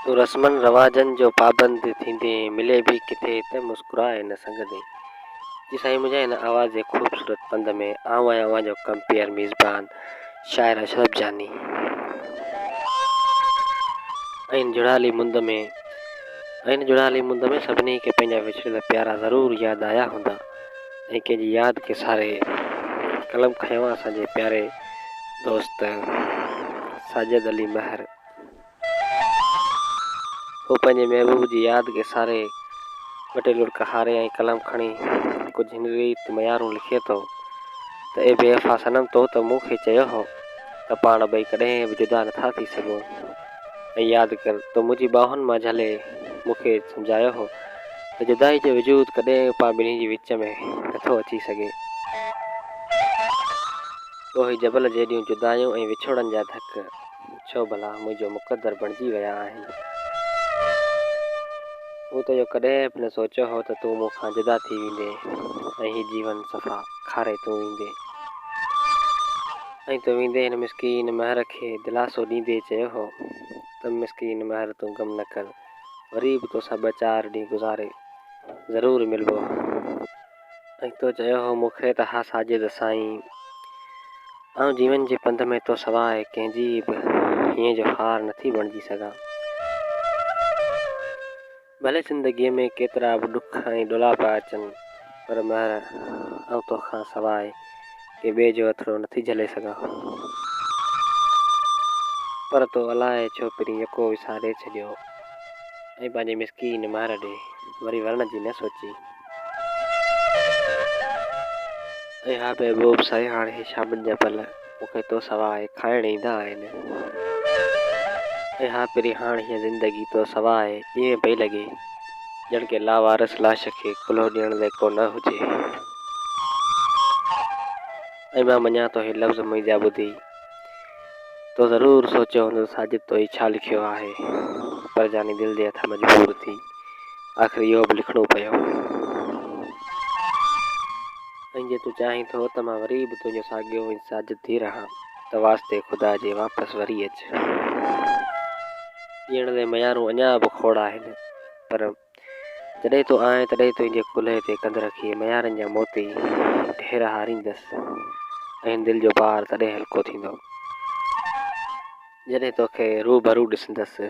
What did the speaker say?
तूं रस्मनि रवाजनि जो पाबंद थींदे मिले भी किथे त मुस्कुराए न सघंदे। जी साईं, मुंहिंजा हिन आवाज़ जे ख़ूबसूरत पंध में आऊं आहियां अव्हां जो कंपेयर मेज़बान शाइर अशरफ जानी। इन जुड़ाली मुंद में सभिनी खे पंहिंजा विछड़ियल प्यारा ज़रूरु यादि आया हूंदा ऐं कंहिंजी यादि के सारे कलम खयों असांजे प्यारे दोस्त साजिद अली महर। वो पंहिंजे महबूब जी यादि के सारे ॿ टे लुड़क हारे ऐं कलम खणी कुझु हिन रीति मयारूं लिखे थो त ए बेवफ़ा सनम तो त मूंखे चयो हो त पाण ॿई कॾहिं बि जुदा नथा थी सघूं ऐं यादि कर तो मुंहिंजी ॿाहुनि मां झले मूंखे सम्झायो हो त जुदाई जो वजूद कॾहिं पाण ॿिन्ही जे विच में नथो अची सघे। पोइ जबल जेॾियूं जुदायूं ऐं विछोड़नि जा धक छो भला मुंहिंजो मुक़दर बणिजी विया आहिनि। मूं त इहो कॾहिं बि न सोचियो हो त तूं मूंखां जुदा थी वेंदे ऐं हीउ जीवन सफ़ा खारे तूं वेंदे ऐं तूं वेंदे हिन मिसकीन महर खे दिलासो ॾींदे चयो हो त मिसकीन महर तूं ग़म न कर, वरी बि तोसां 2-4 ॾींहं गुज़ारे ज़रूरु मिलबो। ऐं तो चयो हो मूंखे त हा साजिद साईं, आऊं जीवन जे पंध में तो सवाइ कंहिंजी बि हीअं जो हार नथी बणिजी सघां। भले ज़िंदगीअ में केतिरा बि ॾुख ऐं ॾुलापा अचनि पर महर आऊं तोखां सवाइ के ॿिए जो अथिड़ो नथी झले सघां। पर तो अलाए छो पहिरीं यको विसारे छॾियो ऐं पंहिंजे मिसकीन महर ॾे वरी वरण जी न सोची। ऐं हा महबूब साईं, हाणे ही शामनि जा पल मूंखे तो सवाइ खाइण ईंदा आहिनि ऐं हा पहिरीं हाणे हीअ ज़िंदगी तो सवाइ ईअं पई लॻे ॼण के लावारस लाश खे कुल्हो ॾियण लाइ को न हुजे। ऐं मां मञा थो हे लफ़्ज़ मुंहिंजा ॿुधी तो ज़रूरु सोचियो हूंदो साजिद तो ही छा लिखियो आहे, पर जानी दिलि जे हथ मजबूर थी आख़िर इहो बि लिखिणो पियो। ऐं जे तूं चाहीं थो त मां वरी बि तुंहिंजो साॻियो ऐं साजिद थी रहां त वास्ते ख़ुदा जे वापसि वरी अचु। ॾियण लाइ मयारूं अञा बि खोड़ आहिनि पर जॾहिं तूं आएं तॾहिं तुंहिंजे कुल्हे ते कंध रखी मयारनि जा मोती ढेर हारींदसि ऐं दिलि जो पार तॾहिं हल्को थींदो जॾहिं तोखे रूबरू ॾिसंदसि